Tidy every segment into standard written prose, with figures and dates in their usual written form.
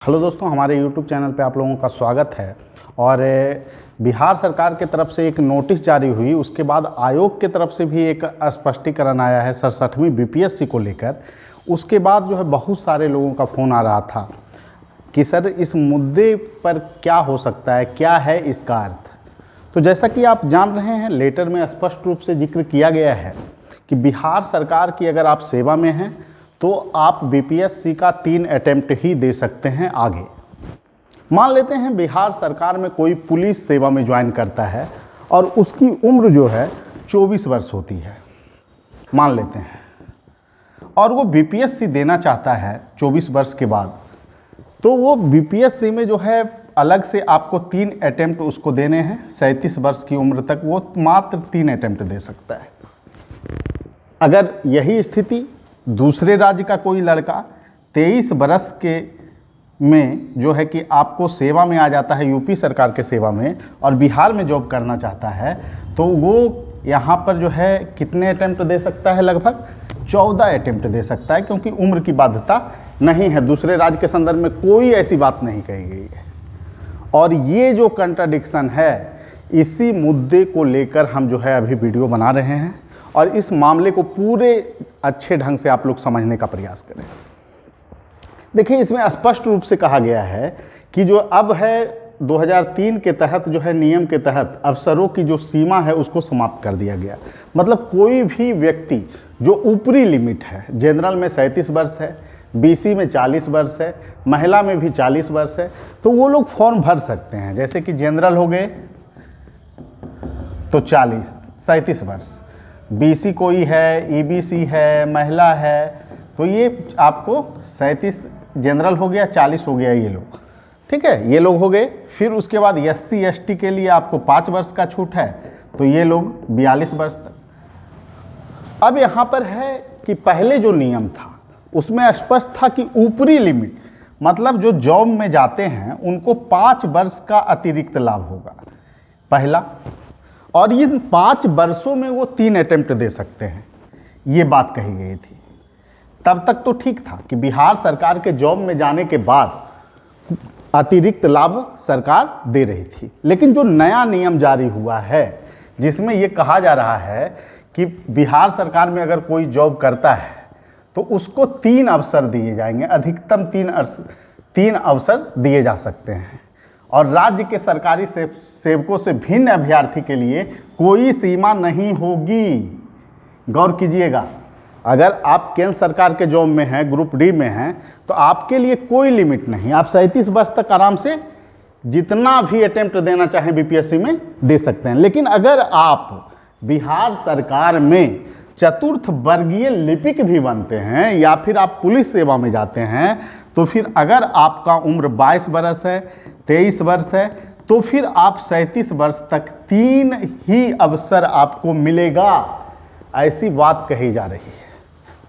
Hello दोस्तों, हमारे YouTube channel पे आप लोगों का स्वागत है। और बिहार सरकार के तरफ से एक नोटिस जारी हुई, उसके बाद आयोग के तरफ से भी एक स्पष्टीकरण आया है 67वीं बीपीएससी को लेकर। उसके बाद जो है बहुत सारे लोगों का फ़ोन आ रहा था कि सर इस मुद्दे पर क्या हो सकता है, क्या है इसका अर्थ। तो जैसा कि आप जान रहे हैं, लेटर में स्पष्ट रूप से जिक्र किया गया है कि बिहार सरकार की अगर आप सेवा में हैं तो आप बीपीएससी का 3 अटेम्प्ट ही दे सकते हैं आगे। मान लेते हैं बिहार सरकार में कोई पुलिस सेवा में ज्वाइन करता है और उसकी उम्र जो है 24 वर्ष होती है, मान लेते हैं, और वो बीपीएससी देना चाहता है 24 वर्ष के बाद, तो वो बीपीएससी में जो है अलग से आपको 3 अटेम्प्ट उसको देने हैं। 37 वर्ष की उम्र तक वो मात्र 3 अटेम्प्ट दे सकता है। अगर यही स्थिति दूसरे राज्य का कोई लड़का 23 बरस के में जो है कि आपको सेवा में आ जाता है, यूपी सरकार के सेवा में, और बिहार में जॉब करना चाहता है, तो वो यहाँ पर जो है कितने अटेम्प्ट दे सकता है? लगभग 14 अटेम्प्ट दे सकता है, क्योंकि उम्र की बाध्यता नहीं है। दूसरे राज्य के संदर्भ में कोई ऐसी बात नहीं कही गई है। और ये जो कंट्राडिक्शन है, इसी मुद्दे को लेकर हम जो है अभी वीडियो बना रहे हैं और इस मामले को पूरे अच्छे ढंग से आप लोग समझने का प्रयास करें। देखिए, इसमें स्पष्ट रूप से कहा गया है कि जो अब है 2003 के तहत जो है नियम के तहत अफसरों की जो सीमा है उसको समाप्त कर दिया गया। मतलब कोई भी व्यक्ति जो ऊपरी लिमिट है, जनरल में 37 वर्ष है, बीसी में 40 वर्ष है, महिला में भी 40 वर्ष है, तो वो लोग फॉर्म भर सकते हैं। जैसे कि जनरल हो गए तो 37 वर्ष, बीसी कोई है, ईबीसी है, महिला है, तो ये आपको 37 जनरल हो गया, 40 हो गया, ये लोग, ठीक है, ये लोग हो गए। फिर उसके बाद एससी एसटी के लिए आपको 5 वर्ष का छूट है, तो ये लोग 42 वर्ष तक। अब यहाँ पर है कि पहले जो नियम था उसमें स्पष्ट था कि ऊपरी लिमिट, मतलब जो जॉब में जाते हैं उनको 5 वर्ष का अतिरिक्त लाभ होगा पहला, और इन 5 वर्षों में वो 3 अटेम्प्ट दे सकते हैं, ये बात कही गई थी। तब तक तो ठीक था कि बिहार सरकार के जॉब में जाने के बाद अतिरिक्त लाभ सरकार दे रही थी। लेकिन जो नया नियम जारी हुआ है, जिसमें ये कहा जा रहा है कि बिहार सरकार में अगर कोई जॉब करता है तो उसको 3 अवसर दिए जाएंगे, अधिकतम 3 अवसर दिए जा सकते हैं। और राज्य के सरकारी सेवकों से भिन्न अभ्यर्थी के लिए कोई सीमा नहीं होगी। गौर कीजिएगा, अगर आप केंद्र सरकार के जॉब में हैं, ग्रुप डी में हैं, तो आपके लिए कोई लिमिट नहीं, आप 37 वर्ष तक आराम से जितना भी अटेम्प्ट देना चाहें बीपीएससी में दे सकते हैं। लेकिन अगर आप बिहार सरकार में चतुर्थ वर्गीय लिपिक भी बनते हैं या फिर आप पुलिस सेवा में जाते हैं, तो फिर अगर आपका उम्र 22 वर्ष है, 23 वर्ष है, तो फिर आप 37 वर्ष तक 3 ही अवसर आपको मिलेगा, ऐसी बात कही जा रही है।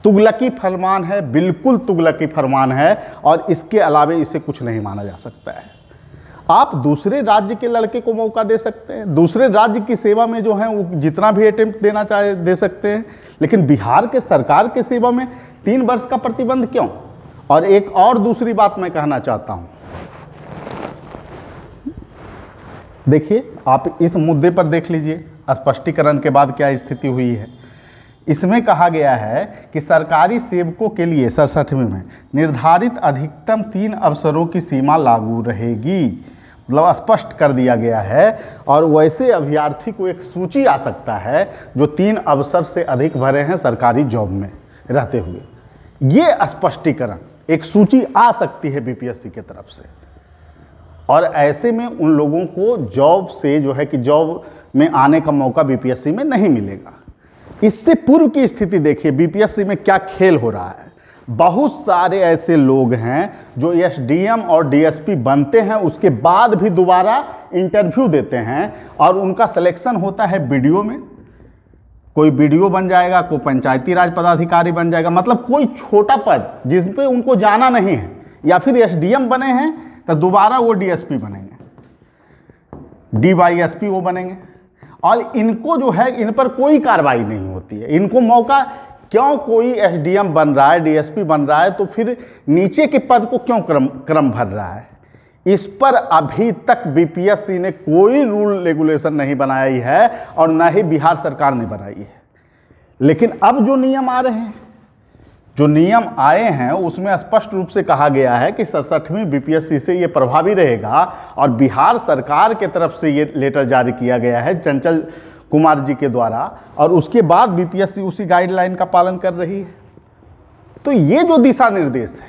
तुगलकी फरमान है, बिल्कुल तुगलकी फरमान है, और इसके अलावे इसे कुछ नहीं माना जा सकता है। आप दूसरे राज्य के लड़के को मौका दे सकते हैं, दूसरे राज्य की सेवा में जो है वो जितना भी अटेम्प्ट देना चाहे दे सकते हैं, लेकिन बिहार के सरकार के सेवा में 3 वर्ष का प्रतिबंध क्यों? और एक और दूसरी बात मैं कहना चाहता हूं, देखिए, आप इस मुद्दे पर देख लीजिए स्पष्टीकरण के बाद क्या स्थिति हुई है। इसमें कहा गया है कि सरकारी सेवकों के लिए 67वें में निर्धारित अधिकतम 3 अवसरों की सीमा लागू रहेगी। मतलब स्पष्ट कर दिया गया है, और वैसे अभ्यर्थी को एक सूची आ सकता है जो 3 अवसर से अधिक भरे हैं सरकारी जॉब में रहते हुए। ये स्पष्टीकरण, एक सूची आ सकती है बीपीएससी की तरफ से, और ऐसे में उन लोगों को जॉब से जो है कि जॉब में आने का मौका बीपीएससी में नहीं मिलेगा। इससे पूर्व की स्थिति देखिए, बीपीएससी में क्या खेल हो रहा है। बहुत सारे ऐसे लोग हैं जो एसडीएम और डीएसपी बनते हैं, उसके बाद भी दोबारा इंटरव्यू देते हैं और उनका सिलेक्शन होता है बीडीओ में। कोई बीडीओ बन जाएगा, कोई पंचायती राज पदाधिकारी बन जाएगा, मतलब कोई छोटा पद जिस पे उनको जाना नहीं है, या फिर एसडीएम बने हैं तो दोबारा वो डीएसपी बनेंगे, डीवाईएसपी वो बनेंगे, और इनको जो है इन पर कोई कार्रवाई नहीं होती है। इनको मौका क्यों कोई एसडीएम बन रहा है, डीएसपी बन रहा है, तो फिर नीचे के पद को क्यों क्रम भर रहा है? इस पर अभी तक बीपीएससी ने कोई रूल रेगुलेशन नहीं बनाई है और ना ही बिहार सरकार ने बनाई है। लेकिन अब जो नियम आ रहे हैं, जो नियम आए हैं, उसमें स्पष्ट रूप से कहा गया है कि 67वीं बीपीएससी से ये प्रभावी रहेगा और बिहार सरकार के तरफ से ये लेटर जारी किया गया है चंचल कुमार जी के द्वारा, और उसके बाद बीपीएससी उसी गाइडलाइन का पालन कर रही है। तो ये जो दिशा निर्देश है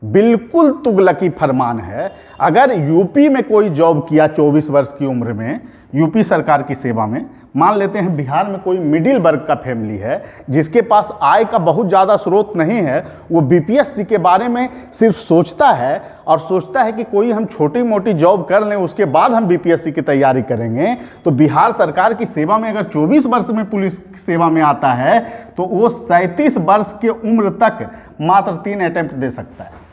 बिल्कुल तुगलकी फरमान है। अगर यूपी में कोई जॉब किया 24 वर्ष की उम्र में यूपी सरकार की सेवा में, मान लेते हैं बिहार में कोई मिडिल वर्ग का फैमिली है जिसके पास आय का बहुत ज़्यादा स्रोत नहीं है, वो बीपीएससी के बारे में सिर्फ सोचता है और सोचता है कि कोई हम छोटी मोटी जॉब कर लें उसके बाद हम बीपीएससी की तैयारी करेंगे, तो बिहार सरकार की सेवा में अगर 24 वर्ष में पुलिस सेवा में आता है तो वो 37 वर्ष की उम्र तक मात्र 3 अटेम्प्ट दे सकता है।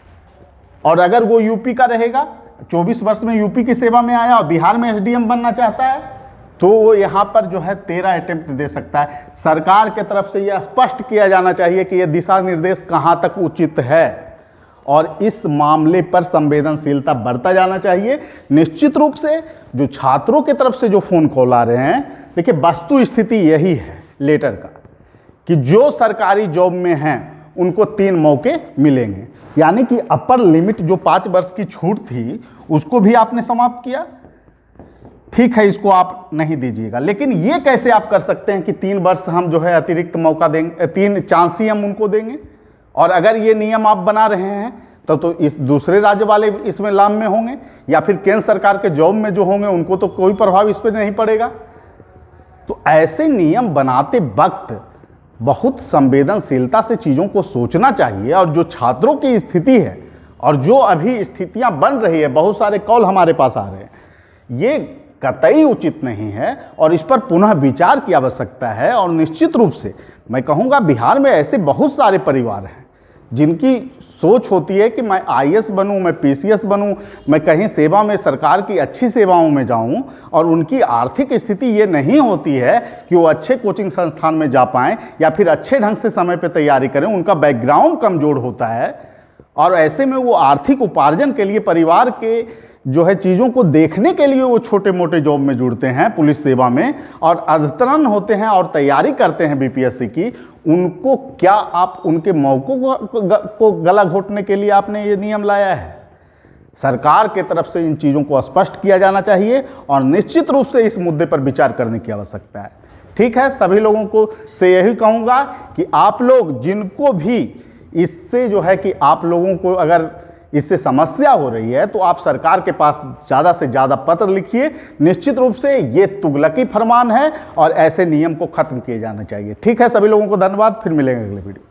और अगर वो यूपी का रहेगा, 24 वर्ष में यूपी की सेवा में आया और बिहार में एसडीएम बनना चाहता है, तो वो यहाँ पर जो है 13 अटेम्प्ट दे सकता है। सरकार के तरफ से यह स्पष्ट किया जाना चाहिए कि यह दिशा निर्देश कहाँ तक उचित है और इस मामले पर संवेदनशीलता बरता जाना चाहिए। निश्चित रूप से जो छात्रों के तरफ से जो फ़ोन कॉल आ रहे हैं, देखिए वस्तु स्थिति यही है लेटर का कि जो सरकारी जॉब में हैं उनको 3 मौके मिलेंगे, यानी कि अपर लिमिट जो 5 वर्ष की छूट थी उसको भी आपने समाप्त किया। ठीक है, इसको आप नहीं दीजिएगा, लेकिन ये कैसे आप कर सकते हैं कि 3 वर्ष हम जो है अतिरिक्त मौका देंगे, 3 चांस ही हम उनको देंगे? और अगर ये नियम आप बना रहे हैं तब तो इस दूसरे राज्य वाले इसमें लाभ में होंगे या फिर केंद्र सरकार के जॉब में जो होंगे उनको तो कोई प्रभाव इस पर नहीं पड़ेगा। तो ऐसे नियम बनाते वक्त बहुत संवेदनशीलता से चीज़ों को सोचना चाहिए। और जो छात्रों की स्थिति है और जो अभी स्थितियां बन रही है, बहुत सारे कॉल हमारे पास आ रहे हैं, ये कतई उचित नहीं है और इस पर पुनः विचार की आवश्यकता है। और निश्चित रूप से मैं कहूँगा बिहार में ऐसे बहुत सारे परिवार हैं जिनकी सोच होती है कि मैं आईएएस बनूं, मैं पीसीएस बनूं, मैं कहीं सेवा में सरकार की अच्छी सेवाओं में जाऊं, और उनकी आर्थिक स्थिति ये नहीं होती है कि वो अच्छे कोचिंग संस्थान में जा पाएं या फिर अच्छे ढंग से समय पर तैयारी करें। उनका बैकग्राउंड कमज़ोर होता है और ऐसे में वो आर्थिक उपार्जन के लिए परिवार के जो है चीज़ों को देखने के लिए वो छोटे मोटे जॉब में जुड़ते हैं पुलिस सेवा में और अवतरण होते हैं और तैयारी करते हैं बीपीएससी की। उनको क्या आप उनके मौकों को गला घोटने के लिए आपने ये नियम लाया है? सरकार के तरफ से इन चीज़ों को स्पष्ट किया जाना चाहिए और निश्चित रूप से इस मुद्दे पर विचार करने की आवश्यकता है। ठीक है, सभी लोगों को से यही कहूँगा कि आप लोग जिनको भी इससे जो है कि आप लोगों को अगर इससे समस्या हो रही है तो आप सरकार के पास ज़्यादा से ज़्यादा पत्र लिखिए। निश्चित रूप से ये तुगलकी फरमान है और ऐसे नियम को ख़त्म किए जाना चाहिए। ठीक है, सभी लोगों को धन्यवाद। फिर मिलेंगे अगले वीडियो।